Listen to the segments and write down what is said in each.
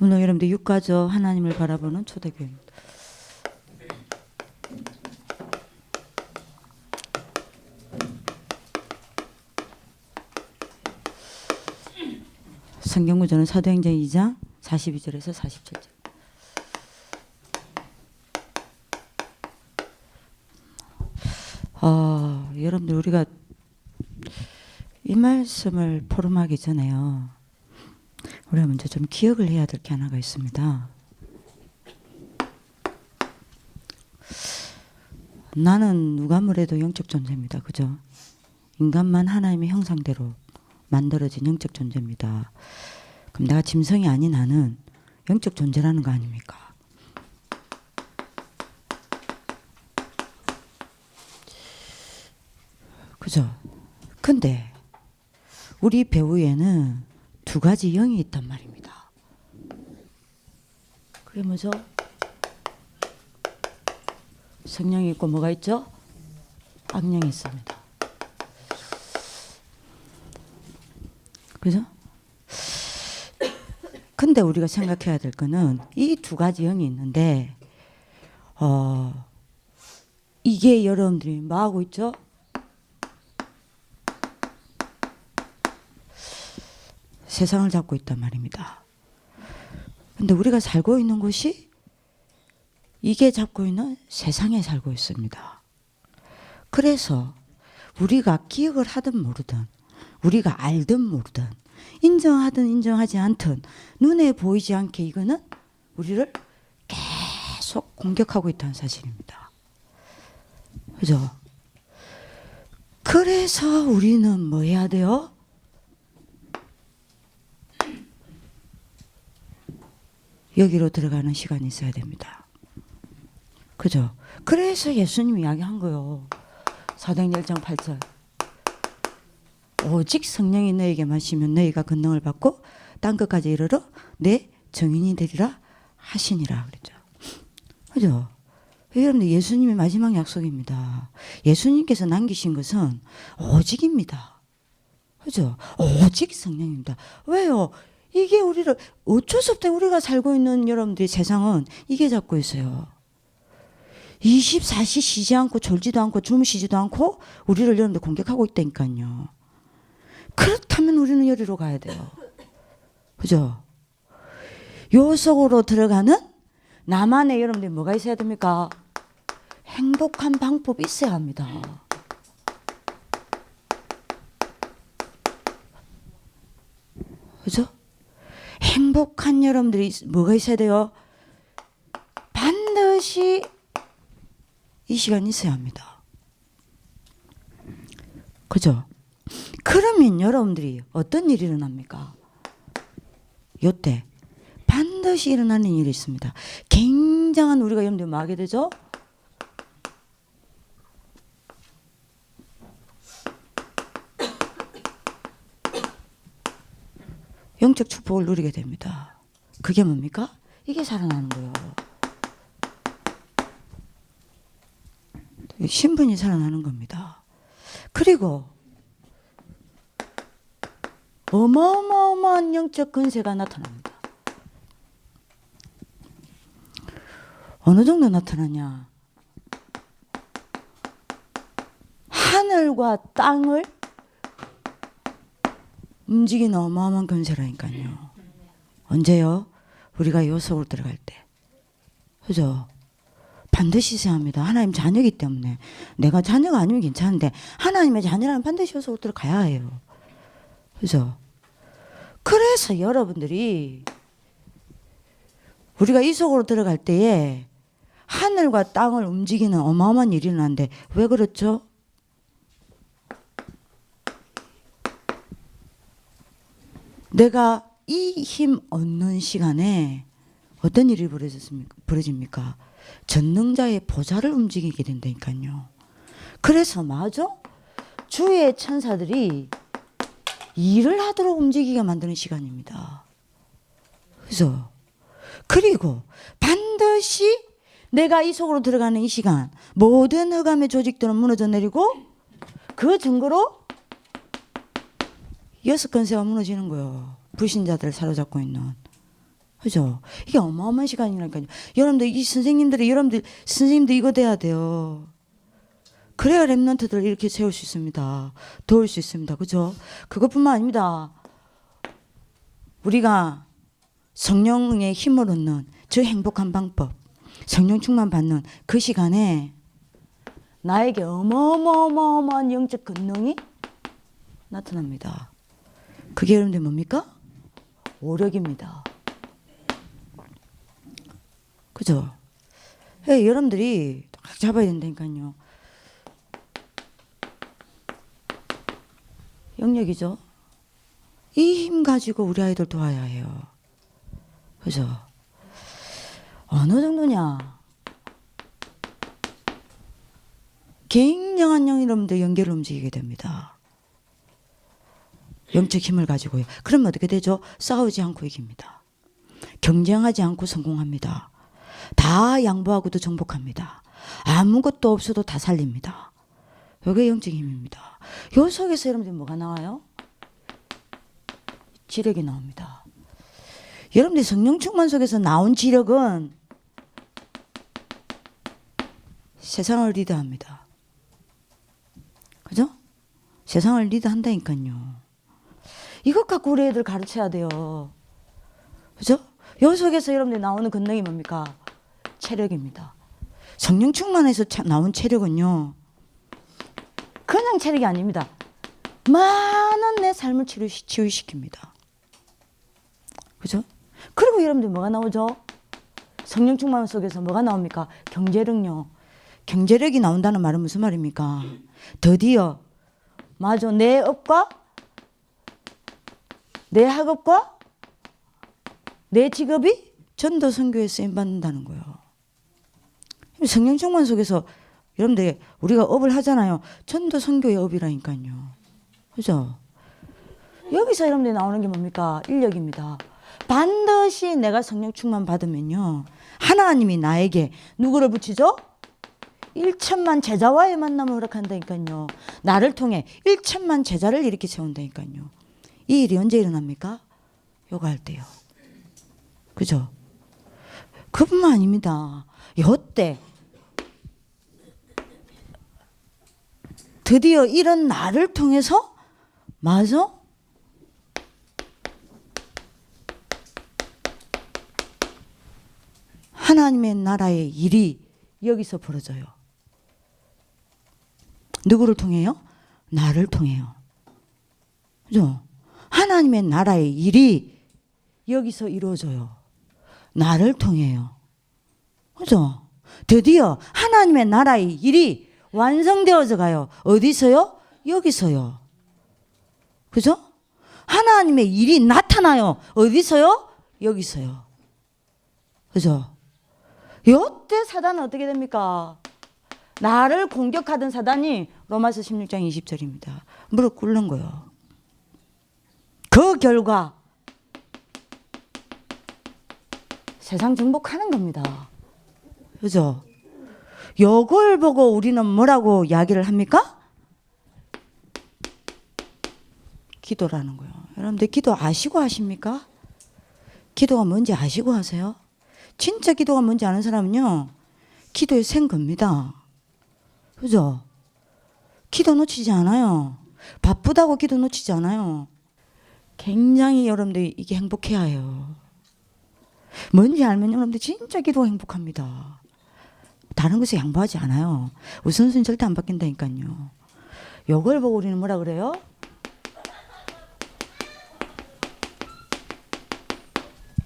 오늘 여러분들 육가죠. 하나님을 바라보는 초대교회입니다. 성경 구절은 사도행전 2장 42절에서 47절. 여러분들 우리가 이 말씀을 포럼하기 전에요. 우리가 먼저 좀 기억을 해야 될 게 하나가 있습니다. 나는 누가 뭐래도 영적 존재입니다. 그죠? 인간만 하나님의 형상대로 만들어진 영적 존재입니다. 그럼 내가 짐승이 아닌 나는 영적 존재라는 거 아닙니까? 그죠? 근데 우리 배우에는 두 가지 영이 있단 말입니다. 그게 뭐죠? 성령이 있고 뭐가 있죠? 악령이 있습니다. 그죠? 근데 우리가 생각해야 될 거는 이 두 가지 영이 있는데 이게 여러분들이 뭐 하고 있죠? 세상을 잡고 있단 말입니다. 근데 우리가 살고 있는 곳이 이게 잡고 있는 세상에 살고 있습니다. 그래서 우리가 기억을 하든 모르든 우리가 알든 모르든 인정하든 인정하지 않든 눈에 보이지 않게 이거는 우리를 계속 공격하고 있다는 사실입니다. 그죠? 그래서 우리는 뭐 해야 돼요? 여기로 들어가는 시간이 있어야 됩니다. 그죠? 그래서 예수님이 이야기한 거요. 사도행전 1장 8절. 오직 성령이 너에게 마시면 너희가 권능을 받고 땅 끝까지 이르러 내 증인이 되리라 하시니라 그랬죠. 그죠? 여러분들 예수님의 마지막 약속입니다. 예수님께서 남기신 것은 오직입니다. 그죠? 오직 성령입니다. 왜요? 이게 우리를 어쩔 수 없다. 우리가 살고 있는 여러분들의 세상은 이게 잡고 있어요. 24시 쉬지 않고 졸지도 않고 주무시지도 않고 우리를 여러분들 공격하고 있다니까요. 그렇다면 우리는 여기로 가야 돼요. 그죠? 요 속으로 들어가는 나만의 여러분들이 뭐가 있어야 됩니까? 행복한 방법이 있어야 합니다. 그죠? 행복한 여러분들이 뭐가 있어야 돼요? 반드시 이 시간이 있어야 합니다. 그죠? 그러면 여러분들이 어떤 일이 일어납니까? 요때 반드시 일어나는 일이 있습니다. 굉장한 우리가 여러분들 뭐 하게 되죠? 영적 축복을 누리게 됩니다. 그게 뭡니까? 이게 살아나는 거예요. 신분이 살아나는 겁니다. 그리고 어마어마한 영적 권세가 나타납니다. 어느 정도 나타나냐? 하늘과 땅을 움직이는 어마어마한 권세라니까요. 언제요? 우리가 요 속으로 들어갈 때. 그죠? 반드시 있어야 합니다. 하나님 자녀이기 때문에. 내가 자녀가 아니면 괜찮은데 하나님의 자녀라면 반드시 요 속으로 들어가야 해요. 그죠? 그래서 여러분들이 우리가 이 속으로 들어갈 때에 하늘과 땅을 움직이는 어마어마한 일이 일어나는데 왜 그렇죠? 내가 이 힘 얻는 시간에 어떤 일이 벌어집니까? 전능자의 보좌를 움직이게 된다니까요. 그래서 맞아? 주의 천사들이 일을 하도록 움직이게 만드는 시간입니다. 그죠? 그리고 반드시 내가 이 속으로 들어가는 이 시간 모든 흑암의 조직들은 무너져 내리고 그 증거로 6권세가 무너지는 거예요. 불신자들을 사로잡고 있는. 그죠? 이게 어마어마한 시간이라니까요. 여러분들 이 선생님들이 여러분들 선생님들 이거 돼야 돼요. 그래야 렘넌트들을 이렇게 세울 수 있습니다. 도울 수 있습니다. 그죠? 그것뿐만 아닙니다. 우리가 성령의 힘을 얻는 저 행복한 방법, 성령 충만 받는 그 시간에 나에게 어마어마한 영적 권능이 나타납니다. 그게 여러분들 뭡니까? 오력입니다. 그죠? 예, 여러분들이 딱 잡아야 된다니까요. 영역이죠. 이 힘 가지고 우리 아이들 도와야 해요. 그죠? 어느 정도냐? 굉장한 영 여러분들 연결을 움직이게 됩니다. 영적 힘을 가지고요. 그러면 어떻게 되죠? 싸우지 않고 이깁니다. 경쟁하지 않고 성공합니다. 다 양보하고도 정복합니다. 아무것도 없어도 다 살립니다. 이게 영적 힘입니다. 요 속에서 여러분들 뭐가 나와요? 지력이 나옵니다. 여러분들 성령 충만 속에서 나온 지력은 세상을 리드합니다. 그죠? 세상을 리드한다니까요. 이것 갖고 우리 애들 가르쳐야 돼요. 그죠? 요 속에서 여러분들 나오는 권능이 뭡니까? 체력입니다. 성령 충만에서 나온 체력은요, 그냥 체력이 아닙니다. 많은 내 삶을 치유시킵니다. 그죠? 그리고 여러분들 뭐가 나오죠? 성령 충만 속에서 뭐가 나옵니까? 경제력요. 경제력이 나온다는 말은 무슨 말입니까? 드디어 맞아, 내 업과 내 학업과 내 직업이 전도 선교에 쓰임받는다는 거예요. 성령 충만 속에서 여러분들 우리가 업을 하잖아요. 전도 선교의 업이라니까요. 그죠? 여기서 여러분들이 나오는 게 뭡니까? 인력입니다. 반드시 내가 성령 충만 받으면요, 하나님이 나에게 누구를 붙이죠? 1천만 제자와의 만남을 허락한다니까요. 나를 통해 1천만 제자를 이렇게 세운다니까요. 이 일이 언제 일어납니까? 요거 할 때요. 그죠? 그뿐만 아닙니다. 요때 드디어 이런 나를 통해서 맞아? 하나님의 나라의 일이 여기서 벌어져요. 누구를 통해요? 나를 통해요. 그죠? 하나님의 나라의 일이 여기서 이루어져요. 나를 통해요. 그죠? 드디어 하나님의 나라의 일이 완성되어져 가요. 어디서요? 여기서요. 그죠? 하나님의 일이 나타나요. 어디서요? 여기서요. 그죠? 요때 사단은 어떻게 됩니까? 나를 공격하던 사단이 로마서 16장 20절입니다. 무릎 꿇는 거예요. 그 결과 세상 정복하는 겁니다. 그죠? 요걸 보고 우리는 뭐라고 이야기를 합니까? 기도라는 거예요. 여러분들 기도 아시고 하십니까? 기도가 뭔지 아시고 하세요? 진짜 기도가 뭔지 아는 사람은요, 기도에 센 겁니다. 그죠? 기도 놓치지 않아요. 바쁘다고 기도 놓치지 않아요. 굉장히 여러분들 이게 행복해야 해요. 뭔지 알면 여러분들 진짜 기도가 행복합니다. 다른 것에 양보하지 않아요. 우선순위 절대 안 바뀐다니까요. 요걸 보고 우리는 뭐라 그래요?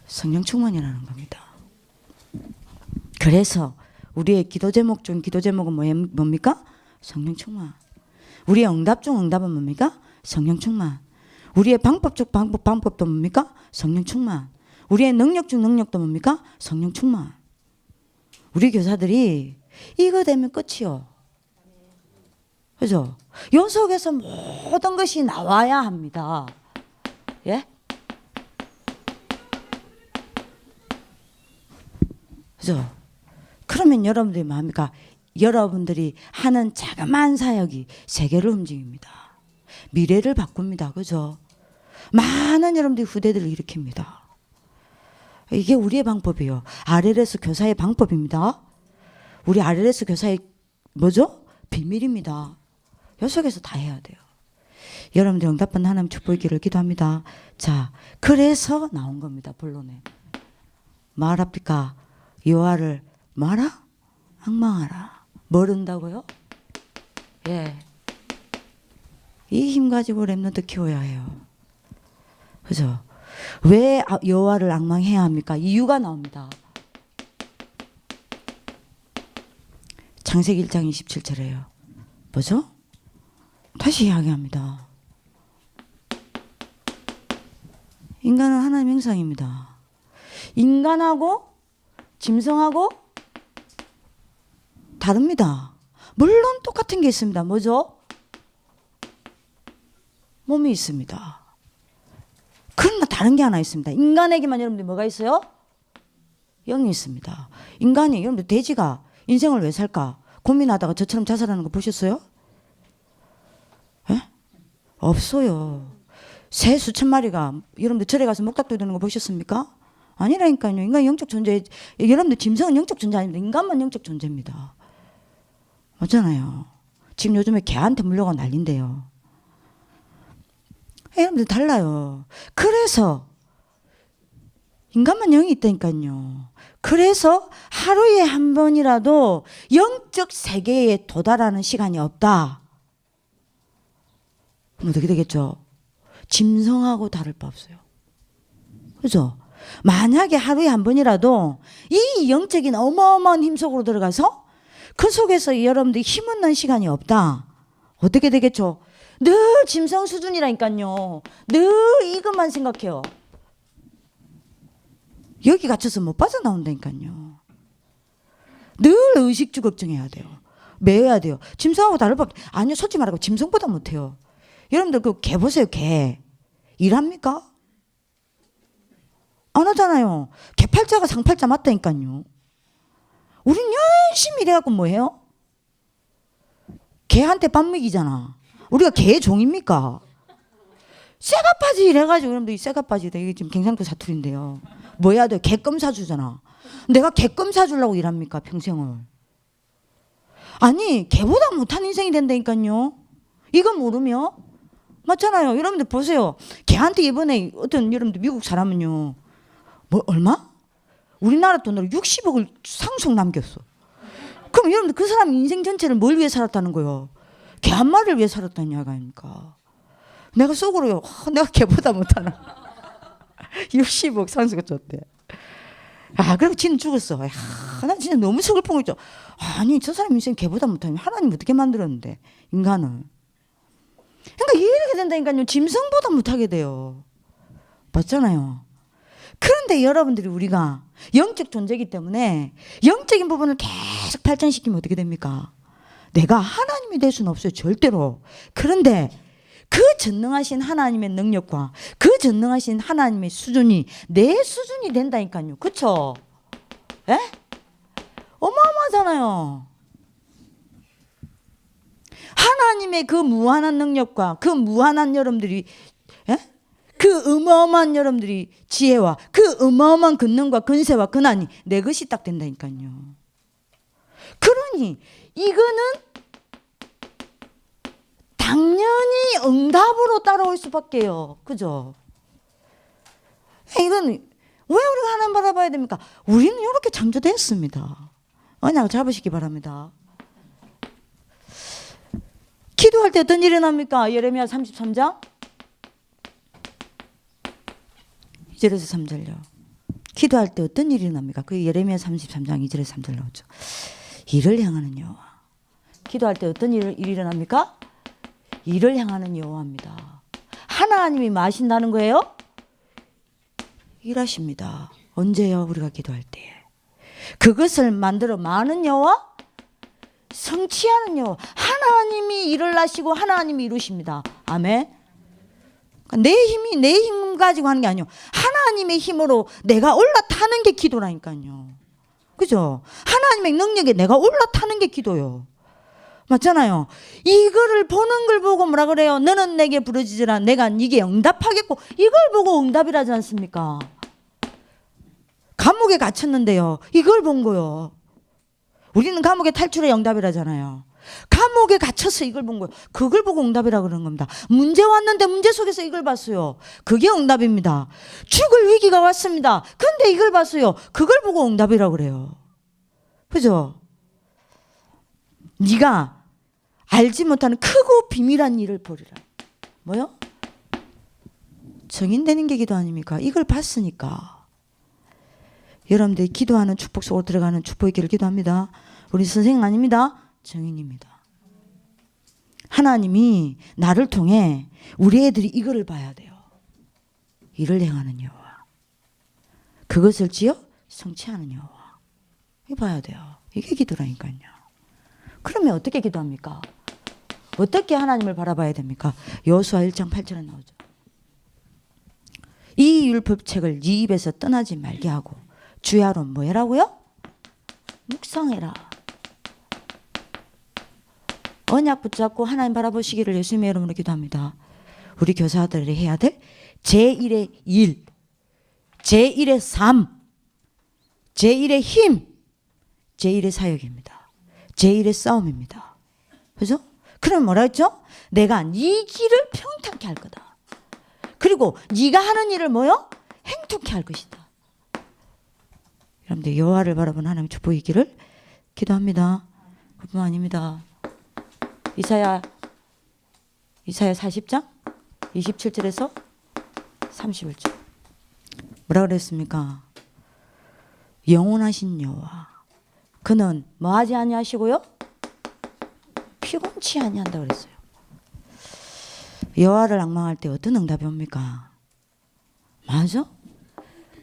성령 충만이라는 겁니다. 그래서 우리의 기도 제목 중 기도 제목은 뭡니까? 성령 충만. 우리의 응답 중 응답은 뭡니까? 성령 충만. 우리의 방법 중 방법도 뭡니까? 성령 충만. 우리의 능력 중 능력도 뭡니까? 성령 충만. 우리 교사들이 이거 되면 끝이요. 그죠? 요 속에서 모든 것이 나와야 합니다. 예? 그죠? 그러면 여러분들이 뭐합니까? 여러분들이 하는 자그마한 사역이 세계를 움직입니다. 미래를 바꿉니다. 그죠? 많은 여러분들이 후대들을 일으킵니다. 이게 우리의 방법이에요. RLS 교사의 방법입니다. 우리 RLS 교사의 뭐죠? 비밀입니다. 요 속에서 다 해야 돼요. 여러분들 응답받는 하나님 축복이기를 기도합니다. 자, 그래서 나온 겁니다. 본론에. 말합니까? 여호와를 말아? 앙망하라. 모른다고요? 예. 이 힘 가지고 렘넌트 키워야 해요. 그죠? 왜 여호와를 앙망해야 합니까? 이유가 나옵니다. 창세기 1장 27절에요. 뭐죠? 다시 이야기합니다. 인간은 하나님의 형상입니다. 인간하고 짐승하고 다릅니다. 물론 똑같은 게 있습니다. 뭐죠? 몸이 있습니다. 그러나 다른 게 하나 있습니다. 인간에게만 여러분들 뭐가 있어요? 영이 있습니다. 인간이 여러분들 돼지가 인생을 왜 살까? 고민하다가 저처럼 자살하는 거 보셨어요? 에? 없어요. 새 수천 마리가 여러분들 절에 가서 목닥도 드는 거 보셨습니까? 아니라니까요. 인간 영적 존재. 여러분들 짐승은 영적 존재 아닙니다. 인간만 영적 존재입니다. 맞잖아요. 지금 요즘에 개한테 물려가고 난린데요. 여러분들 달라요. 그래서 인간만 영이 있다니까요. 그래서 하루에 한 번이라도 영적 세계에 도달하는 시간이 없다. 그럼 어떻게 되겠죠? 짐승하고 다를 바 없어요. 그죠? 만약에 하루에 한 번이라도 이 영적인 어마어마한 힘 속으로 들어가서 그 속에서 여러분들이 힘없는 시간이 없다. 어떻게 되겠죠? 늘 짐승 수준이라니까요. 늘 이것만 생각해요. 여기 갇혀서 못 빠져나온다니까요. 늘 의식주 걱정해야 돼요. 매여야 돼요. 짐승하고 다를 바 아니요, 솔직히 말하고 짐승보다 못해요. 여러분들 그 개 보세요. 개 일합니까? 안 하잖아요. 개팔자가 상팔자 맞다니까요. 우린 열심히 일해갖고 뭐해요? 개한테 밥 먹이잖아. 우리가 개의 종입니까? 쇠가빠지 이래가지고 여러분들 이 쇠가빠지다. 이게 지금 경상도 사투리인데요. 뭐 해야 돼요? 개껌 사주잖아. 내가 개껌 사주려고 일합니까? 평생을. 아니 개보다 못한 인생이 된다니까요. 이거 모르면 맞잖아요. 여러분들 보세요. 걔한테 이번에 어떤 여러분들 미국 사람은요. 뭐 얼마? 우리나라 돈으로 60억을 상속 남겼어. 그럼 여러분들 그 사람 인생 전체를 뭘 위해 살았다는 거예요? 개 한 마리를 위해 살았다는 이야기 아닙니까? 내가 속으로요. 내가 걔보다 못하나. 60억 상속 줬대. 아, 그리고 지는 죽었어. 아, 난 진짜 너무 슬픈 거 있죠. 아니, 저 사람 인생 걔보다 못하면 하나님 어떻게 만들었는데, 인간을. 그러니까 이렇게 된다니까요. 짐승보다 못하게 돼요. 맞잖아요. 그런데 여러분들이 우리가 영적 존재이기 때문에 영적인 부분을 계속 발전시키면 어떻게 됩니까? 내가 하나님이 될 수는 없어요. 절대로. 그런데 그 전능하신 하나님의 능력과 그 전능하신 하나님의 수준이 내 수준이 된다니까요. 그쵸? 예? 어마어마하잖아요. 하나님의 그 무한한 능력과 그 무한한 여러분들이 예? 그 어마어마한 여러분들이 지혜와 그 어마어마한 권능과 권세와 권한이 내 것이 딱 된다니까요. 그러니 이거는 당연히 응답으로 따라올 수밖에요. 그죠? 이건 왜 우리가 하나님 바라봐야 됩니까? 우리는 이렇게 창조됐습니다. 언약을 잡으시기 바랍니다. 기도할 때 어떤 일이 일어납니까? 예레미야 33장 2절에서 3절요. 기도할 때 어떤 일이 일어납니까? 그 예레미야 33장 2절에서 3절 나오죠. 이를 향하는 여호와. 기도할 때 어떤 일이 일어납니까? 이를 향하는 여호와입니다. 하나님이 뭐 하신다는 거예요? 일하십니다. 언제요? 우리가 기도할 때. 그것을 만들어 많은 여호와, 성취하는 여호와. 하나님이 일을 하시고 하나님이 이루십니다. 아멘. 내 힘이 내 힘 가지고 하는 게 아니요. 하나님의 힘으로 내가 올라타는 게 기도라니까요. 그죠? 하나님의 능력에 내가 올라타는 게 기도요. 맞잖아요. 이거를 보는 걸 보고 뭐라 그래요? 너는 내게 부르짖으라 내가 네게 응답하겠고, 이걸 보고 응답이라지 않습니까? 감옥에 갇혔는데요. 이걸 본 거요. 우리는 감옥에 탈출의 응답이라잖아요. 감옥에 갇혀서 이걸 본 거예요. 그걸 보고 응답이라 그러는 겁니다. 문제 왔는데 문제 속에서 이걸 봤어요. 그게 응답입니다. 죽을 위기가 왔습니다. 근데 이걸 봤어요. 그걸 보고 응답이라 그래요. 그죠? 네가 알지 못하는 크고 비밀한 일을 보리라. 뭐요? 증인되는 게 기도 아닙니까? 이걸 봤으니까. 여러분들이 기도하는 축복 속으로 들어가는 축복의 길을 기도합니다. 우리 선생님 아닙니다. 증인입니다. 하나님이 나를 통해 우리 애들이 이거를 봐야 돼요. 이를 행하는 여호와, 그것을 지어 성취하는 여호와. 이거 봐야 돼요. 이게 기도라니까요. 그러면 어떻게 기도합니까? 어떻게 하나님을 바라봐야 됩니까? 여호수아 1장 8절에 나오죠. 이 율법책을 네 입에서 떠나지 말게 하고 주야로 뭐 해라고요? 묵상해라. 언약 붙잡고 하나님 바라보시기를 예수님의 이름으로 기도합니다. 우리 교사들이 해야 될 제1의 일, 제1의 삶, 제1의 힘, 제1의 사역입니다. 제1의 싸움입니다. 그죠? 그럼 뭐라 했죠? 내가 네 길을 평탄케 할 거다. 그리고 네가 하는 일을 뭐요? 행통케 할 것이다. 여러분들 여호와를 바라보는 하나님의 축복의 길을 기도합니다. 그뿐만 아닙니다. 이사야 40장 27절에서 31절 뭐라 그랬습니까? 영원하신 여호와 그는 뭐하지 아니하시고요? 피곤치 아니한다 그랬어요. 여호와를 앙망할 때 어떤 응답이 옵니까? 맞아?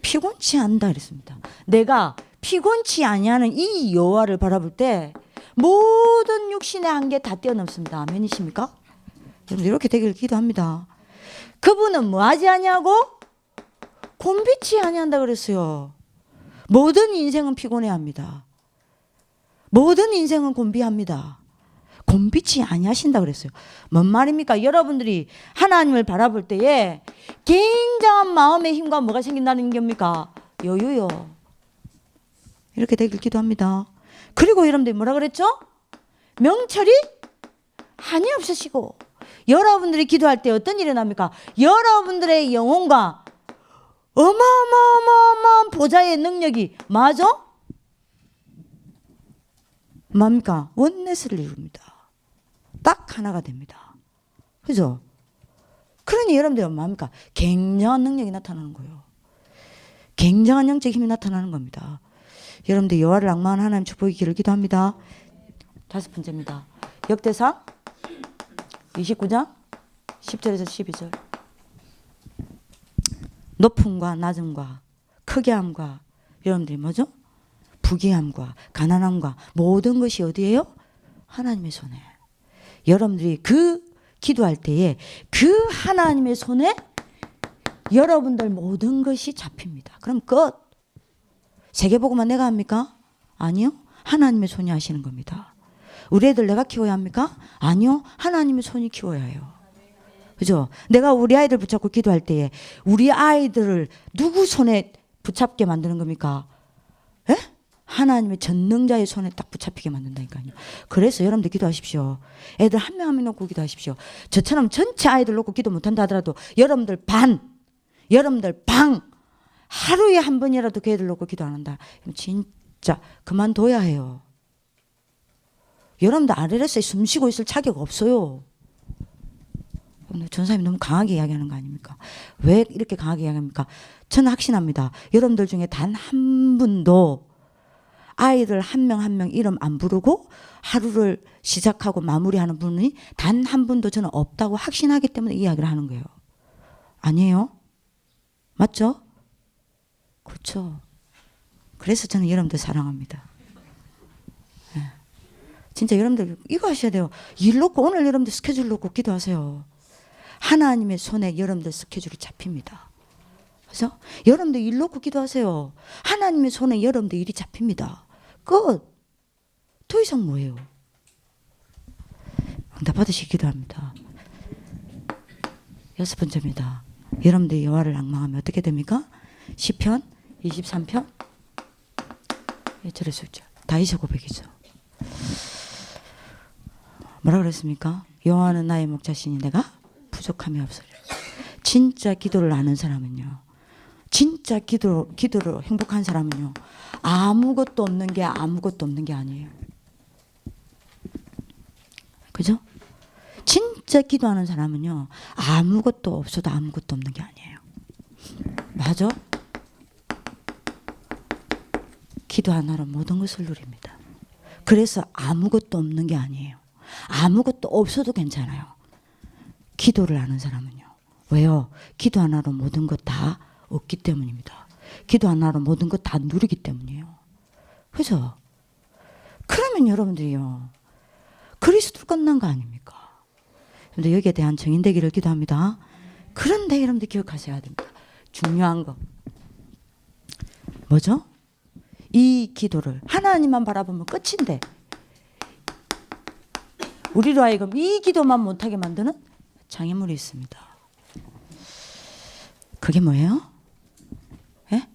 피곤치 않다 그랬습니다. 내가 피곤치 아니하는 이 여호와를 바라볼 때 모든 육신의 한계 다 뛰어넘습니다. 아멘이십니까? 여러분 이렇게 되기를 기도합니다. 그분은 뭐하지 아니하고 곤비치 아니한다 그랬어요. 모든 인생은 피곤해합니다. 모든 인생은 곤비합니다. 곤비치 아니하신다 그랬어요. 뭔 말입니까? 여러분들이 하나님을 바라볼 때에 굉장한 마음의 힘과 뭐가 생긴다는 겁니까? 여유요. 이렇게 되길 기도합니다. 그리고 여러분들이 뭐라 그랬죠? 명철이 한이 없으시고 여러분들이 기도할 때 어떤 일이 납니까? 여러분들의 영혼과 어마어마어마어마한 보좌의 능력이 맞아? 뭡니까? 원내스를 이룹니다. 딱 하나가 됩니다. 그죠? 그러니 여러분들 뭡니까? 굉장한 능력이 나타나는 거예요. 굉장한 영적 힘이 나타나는 겁니다. 여러분들 여호와를 앙망하는 하나님 축복의 길을 기도합니다. 5번째입니다. 역대상 29장 10절에서 12절 높음과 낮음과 크게함과 여러분들이 뭐죠? 부귀함과 가난함과 모든 것이 어디예요? 하나님의 손에. 여러분들이 그 기도할 때에 그 하나님의 손에 여러분들 모든 것이 잡힙니다. 그럼 끝. 세계복음만 내가 합니까? 아니요. 하나님의 손이 하시는 겁니다. 우리 애들 내가 키워야 합니까? 아니요. 하나님의 손이 키워야 해요. 그죠? 내가 우리 아이들 붙잡고 기도할 때에 우리 아이들을 누구 손에 붙잡게 만드는 겁니까? 에? 하나님의 전능자의 손에 딱 붙잡히게 만든다니까요. 그래서 여러분들 기도하십시오. 애들 한 명 한 명 놓고 기도하십시오. 저처럼 전체 아이들 놓고 기도 못한다 하더라도 여러분들 방 하루에 한 번이라도 그 애들 놓고 기도 안 한다. 진짜 그만둬야 해요. 여러분들 RLS에 숨 쉬고 있을 자격 없어요. 전사님이 너무 강하게 이야기하는 거 아닙니까? 왜 이렇게 강하게 이야기합니까? 저는 확신합니다. 여러분들 중에 단 한 분도 아이들 한 명 한 명 이름 안 부르고 하루를 시작하고 마무리하는 분이 단 한 분도 저는 없다고 확신하기 때문에 이야기를 하는 거예요. 아니에요? 맞죠? 그렇죠. 그래서 저는 여러분들 사랑합니다. 네. 진짜 여러분들 이거 하셔야 돼요. 일 놓고 오늘 여러분들 스케줄 놓고 기도하세요. 하나님의 손에 여러분들 스케줄이 잡힙니다. 그래서 여러분들 일 놓고 기도하세요. 하나님의 손에 여러분들 일이 잡힙니다. 끝. 더 이상 뭐예요? 응답 받으시기 기도합니다. 6번째입니다. 여러분들이 여호와를 앙망하면 어떻게 됩니까? 시편 23편 저랬었죠. 다윗의 고백이죠. 뭐라 그랬습니까? 여호와는 나의 목자시니 내가 부족함이 없으리라. 진짜 기도를 아는 사람은요, 진짜 기도로 행복한 사람은요, 아무것도 없는 게 아니에요. 그죠? 진짜 기도하는 사람은요, 아무것도 없어도 아무것도 없는 게 아니에요. 맞아? 기도 하나로 모든 것을 누립니다. 그래서 아무것도 없는 게 아니에요. 아무것도 없어도 괜찮아요. 기도를 하는 사람은요. 왜요? 기도 하나로 모든 것 다 얻기 때문입니다. 기도 하나로 모든 것 다 누리기 때문이에요. 그죠? 그러면 여러분들이요, 그리스도 끝난 거 아닙니까? 근데 여기에 대한 정인되기를 기도합니다. 그런데 여러분들 기억하셔야 됩니다. 중요한 거 뭐죠? 이 기도를 하나님만 바라보면 끝인데 우리로 하여금 이 기도만 못하게 만드는 장애물이 있습니다. 그게 뭐예요? 예?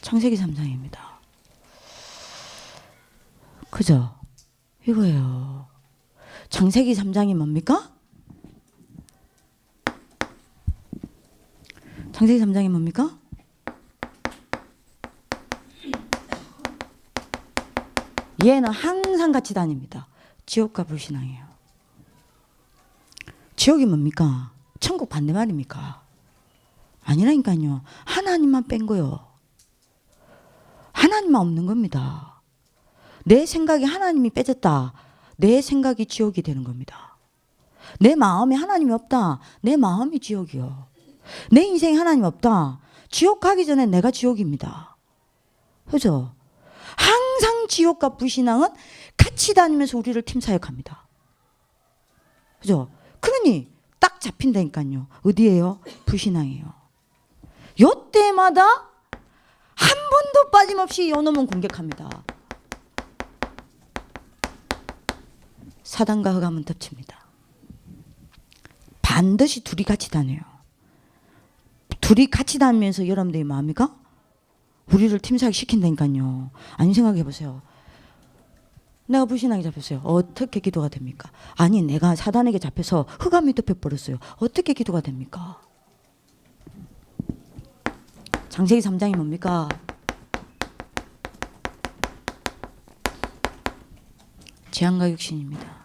창세기 3장입니다. 그죠? 이거예요. 창세기 3장이 뭡니까? 창세기 3장이 뭡니까? 얘는 항상 같이 다닙니다. 지옥과 불신앙이에요. 지옥이 뭡니까? 천국 반대말입니까? 아니라니까요. 하나님만 뺀 거요. 하나님만 없는 겁니다. 내 생각에 하나님이 빼졌다. 내 생각이 지옥이 되는 겁니다. 내 마음에 하나님이 없다. 내 마음이 지옥이요. 내 인생에 하나님 없다. 지옥 가기 전에 내가 지옥입니다. 그죠? 항상 지옥과 불신앙은 같이 다니면서 우리를 팀사역합니다. 그죠? 그러니 딱 잡힌다니까요. 어디예요? 불신앙이에요. 요때마다 한 번도 빠짐없이 요놈은 공격합니다. 사단과 흑암은 덮칩니다. 반드시 둘이 같이 다녀요. 둘이 같이 다니면서 여러분들이 뭐합니까? 우리를 팀사역 시킨다니까요. 아니 생각해 보세요. 내가 불신앙에 잡혔어요. 어떻게 기도가 됩니까? 아니 내가 사단에게 잡혀서 흑암이 덮여버렸어요. 어떻게 기도가 됩니까? 창세기 3장이 뭡니까? 재앙과 육신입니다.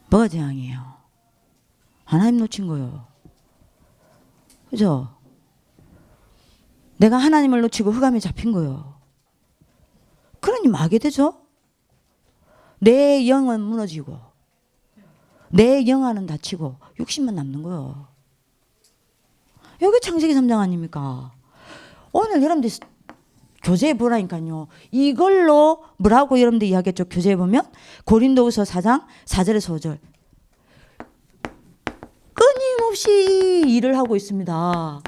뭐가 재앙이에요? 하나님 놓친 거예요. 그죠? 내가 하나님을 놓치고 흑암에 잡힌 거예요. 그러니 마게 되죠? 내 영은 무너지고 내 영안은 다치고 육신만 남는 거예요. 여기 창세기 3장 아닙니까? 오늘 여러분들 교재에 보라니까요. 이걸로 뭐라고 여러분들 이야기했죠? 교재에 보면 고린도후서 4장 4절에서 5절 끊임없이 일을 하고 있습니다.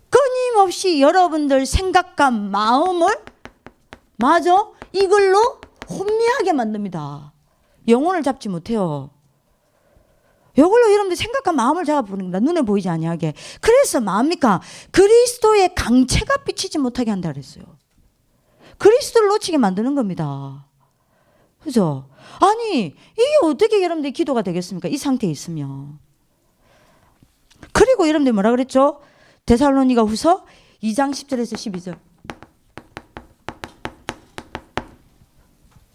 끊임없이 여러분들 생각과 마음을 맞아? 이걸로 혼미하게 만듭니다. 영혼을 잡지 못해요. 이걸로 여러분들 생각과 마음을 잡아보는 겁니다. 눈에 보이지 아니하게. 그래서 뭐합니까? 그리스도의 강체가 비치지 못하게 한다 그랬어요. 그리스도를 놓치게 만드는 겁니다. 그죠? 아니 이게 어떻게 여러분들 기도가 되겠습니까? 이 상태에 있으면. 그리고 여러분들 뭐라 그랬죠? 데살로니가 후서 2장 10절에서 12절.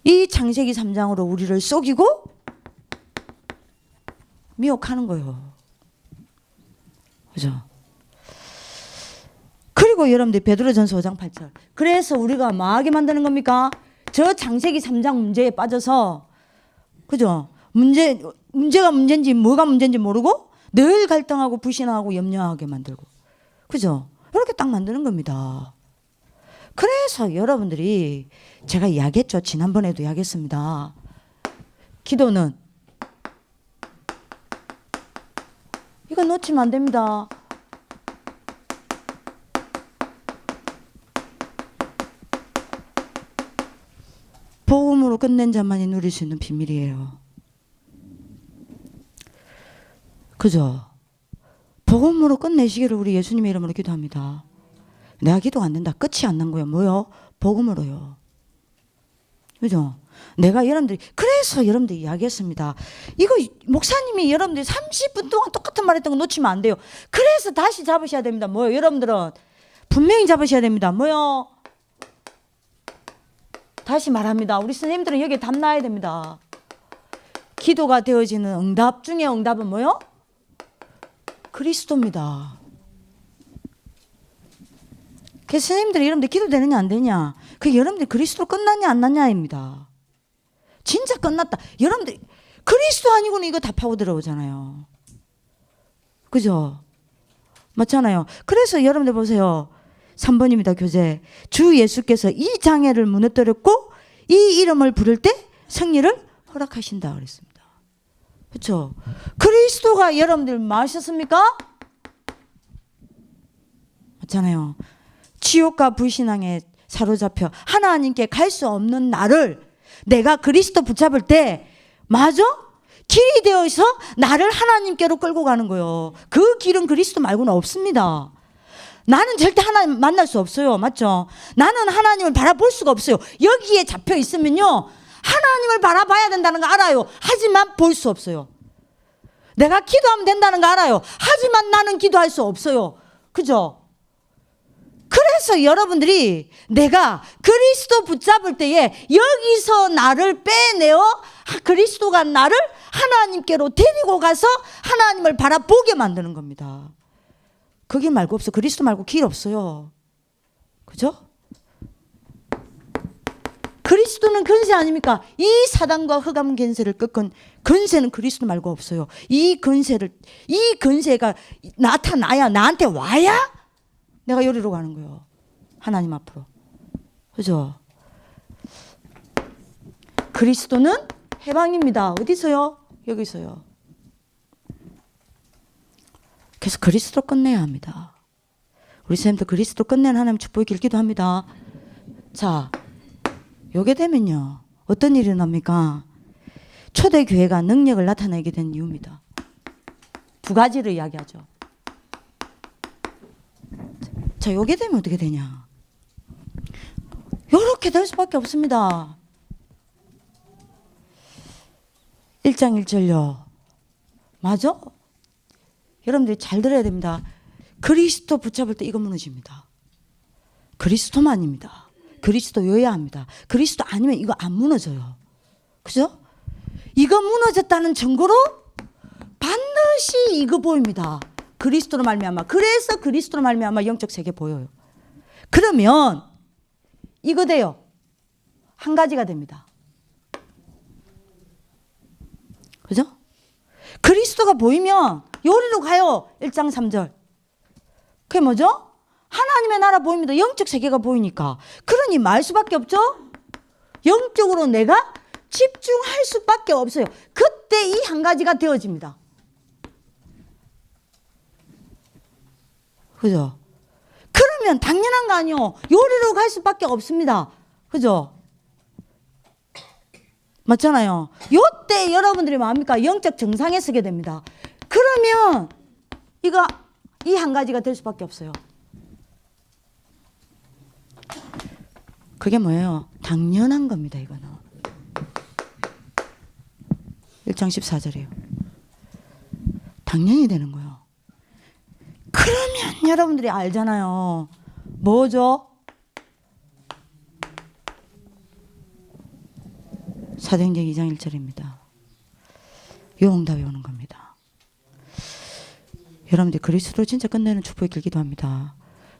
이 창세기 3장으로 우리를 속이고 미혹하는 거예요. 그죠? 그리고 여러분들 베드로전서 5장 8절. 그래서 우리가 뭐하게 만드는 겁니까? 저 창세기 3장 문제에 빠져서 그죠? 문제가 문제인지 뭐가 문제인지 모르고 늘 갈등하고 불신하고 염려하게 만들고 그죠? 이렇게 딱 만드는 겁니다. 그래서 여러분들이 제가 이야기했죠. 지난번에도 이야기했습니다. 기도는 이거 놓치면 안 됩니다. 복음으로 끝낸 자만이 누릴 수 있는 비밀이에요. 그죠? 복음으로 끝내시기를 우리 예수님의 이름으로 기도합니다. 내가 기도가 안 된다. 끝이 안 난 거예요. 뭐요? 복음으로요. 그죠? 내가 여러분들이 그래서 여러분들이 이야기했습니다. 이거 목사님이 여러분들이 30분 동안 똑같은 말 했던 거 놓치면 안 돼요. 그래서 다시 잡으셔야 됩니다. 뭐요? 여러분들은 분명히 잡으셔야 됩니다. 뭐요? 다시 말합니다. 우리 선생님들은 여기에 답 놔야 됩니다. 기도가 되어지는 응답 중에 응답은 뭐요? 그리스도입니다. 그래서 선생님들이 여러분들 기도되느냐 안 되냐, 그게 여러분들 그리스도로 끝났냐 안 났냐입니다. 진짜 끝났다. 여러분들 그리스도 아니고는 이거 다 파고 들어오잖아요. 그죠? 맞잖아요. 그래서 여러분들 보세요. 3번입니다. 교재. 주 예수께서 이 장애를 무너뜨렸고 이 이름을 부를 때 승리를 허락하신다 그랬습니다. 그렇죠? 그리스도가 여러분들 뭐 하셨습니까? 맞잖아요. 지옥과 불신앙에 사로잡혀 하나님께 갈 수 없는 나를 내가 그리스도 붙잡을 때 맞아? 길이 되어서 나를 하나님께로 끌고 가는 거예요. 그 길은 그리스도 말고는 없습니다. 나는 절대 하나님 만날 수 없어요. 맞죠? 나는 하나님을 바라볼 수가 없어요. 여기에 잡혀 있으면요, 하나님을 바라봐야 된다는 거 알아요. 하지만 볼 수 없어요. 내가 기도하면 된다는 거 알아요. 하지만 나는 기도할 수 없어요. 그죠? 그래서 여러분들이 내가 그리스도 붙잡을 때에 여기서 나를 빼내어 그리스도가 나를 하나님께로 데리고 가서 하나님을 바라보게 만드는 겁니다. 그 길 말고 없어. 그리스도 말고 길 없어요. 그죠? 그리스도는 근세 아닙니까? 이 사단과 흑암 근세를 꺾은 근세는 그리스도 말고 없어요. 이 근세가 나타나야, 나한테 와야 내가 여기로 가는 거예요. 하나님 앞으로. 그죠? 그리스도는 해방입니다. 어디서요? 여기서요. 그래서 그리스도 끝내야 합니다. 우리 선생님도 그리스도 끝내는 하나님 축복의 길 기도합니다. 자, 요게 되면요, 어떤 일이 일어납니까? 초대교회가 능력을 나타내게 된 이유입니다. 두 가지를 이야기하죠. 자, 요게 되면 어떻게 되냐? 요렇게 될 수밖에 없습니다. 1장 1절요. 맞아? 여러분들이 잘 들어야 됩니다. 그리스도 붙잡을 때 이거 무너집니다. 그리스도만입니다. 그리스도여야 합니다. 그리스도 아니면 이거 안 무너져요. 그죠? 이거 무너졌다는 증거로 반드시 이거 보입니다. 그리스도로 말미암아. 그래서 그리스도로 말미암아 영적 세계 보여요. 그러면 이거 돼요. 한 가지가 됩니다. 그죠? 그리스도가 보이면 요리로 가요. 1장 3절. 그게 뭐죠? 하나님의 나라 보입니다. 영적 세계가 보이니까. 그러니 말 수밖에 없죠? 영적으로 내가 집중할 수밖에 없어요. 그때 이 한 가지가 되어집니다. 그죠? 그러면 당연한 거 아니요. 요리로 갈 수밖에 없습니다. 그죠? 맞잖아요. 요때 여러분들이 뭐합니까? 영적 정상에 서게 됩니다. 그러면 이거 이 한 가지가 될 수밖에 없어요. 그게 뭐예요? 당연한 겁니다. 이거는 1장 14절이에요. 당연히 되는 거예요. 그러면 여러분들이 알잖아요. 뭐죠? 사도행전 2장 1절입니다. 요 응답이 오는 겁니다. 여러분들 그리스도로 진짜 끝내는 축복의 길 기도합니다.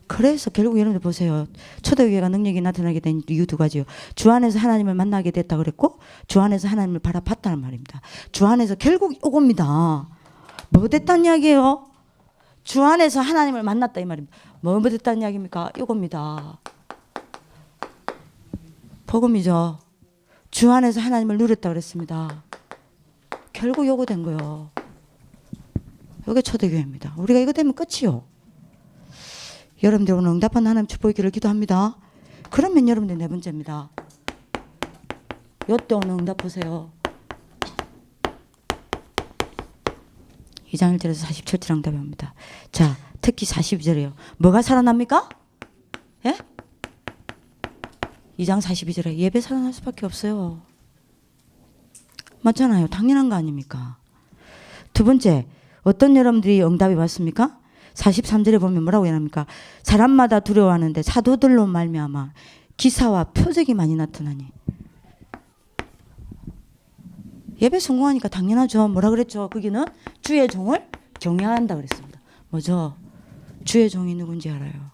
그래서 결국 여러분들 보세요. 초대교회가 능력이 나타나게 된 이유 두 가지요. 주 안에서 하나님을 만나게 됐다 그랬고 주 안에서 하나님을 바라봤다는 말입니다. 주 안에서 결국 이겁니다. 뭐 됐다는 이야기예요? 주 안에서 하나님을 만났다 이 말입니다. 뭐 됐다는 이야기입니까? 이겁니다. 복음이죠. 주 안에서 하나님을 누렸다 그랬습니다. 결국 요거 된 거예요. 요게 초대교회입니다. 우리가 이거 되면 끝이요. 여러분들 오늘 응답한 하나님 축복의 길을 기도합니다. 그러면 여러분들 네 번째입니다. 요때 오늘 응답 보세요. 2장 1절에서 47절 응답이 옵니다. 자, 특히 42절이에요. 뭐가 살아납니까? 예? 2장 42절에 예배 살아날 수밖에 없어요. 맞잖아요. 당연한 거 아닙니까? 두 번째, 어떤 여러분들이 응답이 왔습니까? 43절에 보면 뭐라고 얘기합니까? 사람마다 두려워하는데 사도들로 말미암아 기사와 표적이 많이 나타나니. 예배 성공하니까 당연하죠. 뭐라 그랬죠? 거기는 주의 종을 경외한다 그랬습니다. 뭐죠? 주의 종이 누군지 알아요.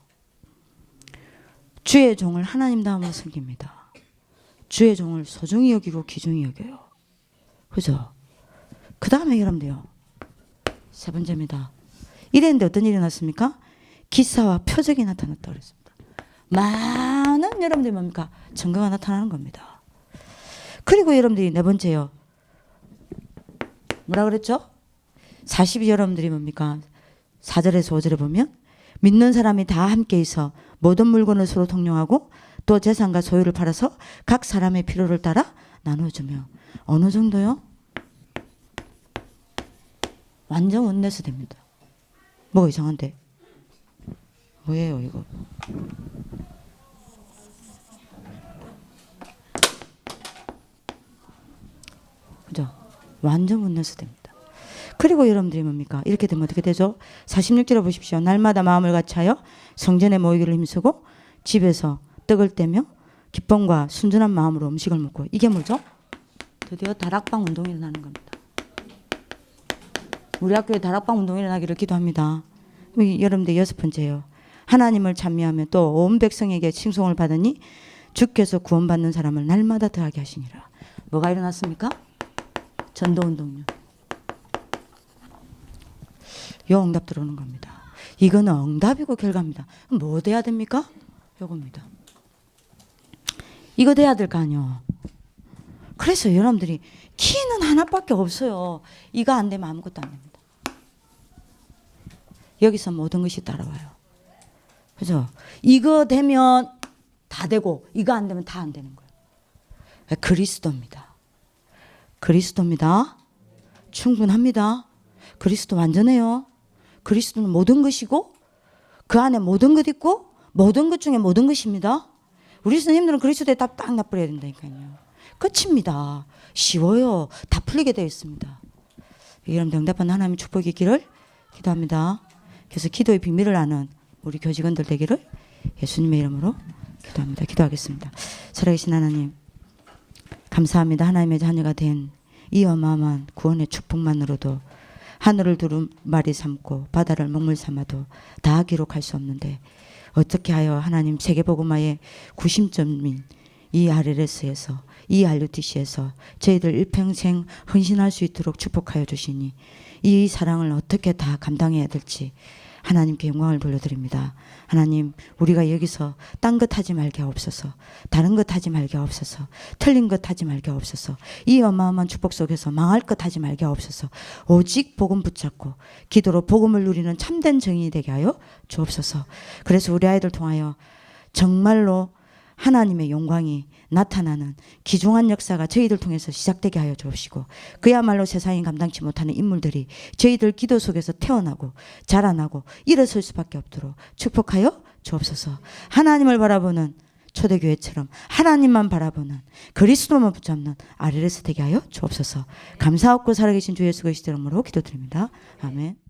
주의 종을 하나님 다음으로 섬깁니다. 주의 종을 소중히 여기고 귀중히 여겨요. 그죠? 그 다음에 이러면 돼요. 세 번째입니다. 이랬는데 어떤 일이 났습니까? 기사와 표적이 나타났다 그랬습니다. 많은 여러분들이 뭡니까? 증거가 나타나는 겁니다. 그리고 여러분들이 네 번째요. 뭐라 그랬죠? 42 여러분들이 뭡니까? 4절에서 5절에 보면 믿는 사람이 다 함께 있어 모든 물건을 서로 통용하고 또 재산과 소유를 팔아서 각 사람의 필요를 따라 나눠주며. 어느 정도요? 완전 원내서 됩니다. 뭐가 이상한데? 뭐예요 이거? 그죠? 완전 원내서 됩니다. 그리고 여러분들이 뭡니까? 이렇게 되면 어떻게 되죠? 46절에 보십시오. 날마다 마음을 같이하여 성전에 모이기를 힘쓰고 집에서 떡을 떼며 기쁨과 순전한 마음으로 음식을 먹고. 이게 뭐죠? 드디어 다락방 운동이 일어나는 겁니다. 우리 학교에 다락방 운동이 일어나기를 기도합니다. 여러분들 여섯 번째요. 하나님을 찬미하며 또 온 백성에게 칭송을 받으니 주께서 구원받는 사람을 날마다 더하게 하시니라. 뭐가 일어났습니까? 전도운동요. 요 응답 들어오는 겁니다. 이거는 응답이고 결과입니다. 뭐 돼야 됩니까? 요겁니다. 이거 돼야 될 거 아니요. 그래서 여러분들이 키는 하나밖에 없어요. 이거 안 되면 아무것도 안 됩니다. 여기서 모든 것이 따라와요. 그죠? 이거 되면 다 되고 이거 안 되면 다 안 되는 거예요. 그리스도입니다. 그리스도입니다. 충분합니다. 그리스도 완전해요. 그리스도는 모든 것이고 그 안에 모든 것 있고 모든 것 중에 모든 것입니다. 우리 선생님들은 그리스도에 딱 놔버려야 된다니까요. 끝입니다. 쉬워요. 다 풀리게 되어 있습니다. 여러분들 응답하는 하나님의 축복이 있기를 기도합니다. 그래서 기도의 비밀을 아는 우리 교직원들 되기를 예수님의 이름으로 기도합니다. 기도하겠습니다. 살아계신 하나님 감사합니다. 하나님의 자녀가 된 이 어마어마한 구원의 축복만으로도 하늘을 두루마리 삼고 바다를 먹물 삼아도 다 기록할 수 없는데 어떻게 하여 하나님 세계복음화의 구심점인 이 RLS에서 이 RUTC에서 저희들 일평생 헌신할 수 있도록 축복하여 주시니 이 사랑을 어떻게 다 감당해야 될지 하나님께 영광을 돌려드립니다. 하나님 우리가 여기서 딴 것 하지 말게 하옵소서. 다른 것 하지 말게 하옵소서. 틀린 것 하지 말게 하옵소서. 이 어마어마한 축복 속에서 망할 것 하지 말게 하옵소서. 오직 복음 붙잡고 기도로 복음을 누리는 참된 정인이 되게 하여 주옵소서. 그래서 우리 아이들 통하여 정말로 하나님의 영광이 나타나는 귀중한 역사가 저희들 통해서 시작되게 하여 주옵시고 그야말로 세상이 감당치 못하는 인물들이 저희들 기도 속에서 태어나고 자라나고 일어설 수밖에 없도록 축복하여 주옵소서. 하나님을 바라보는 초대교회처럼 하나님만 바라보는 그리스도만 붙잡는 RLS 되게 하여 주옵소서. 감사하고 살아계신 주 예수 그리스도 이름으로 기도드립니다. 아멘.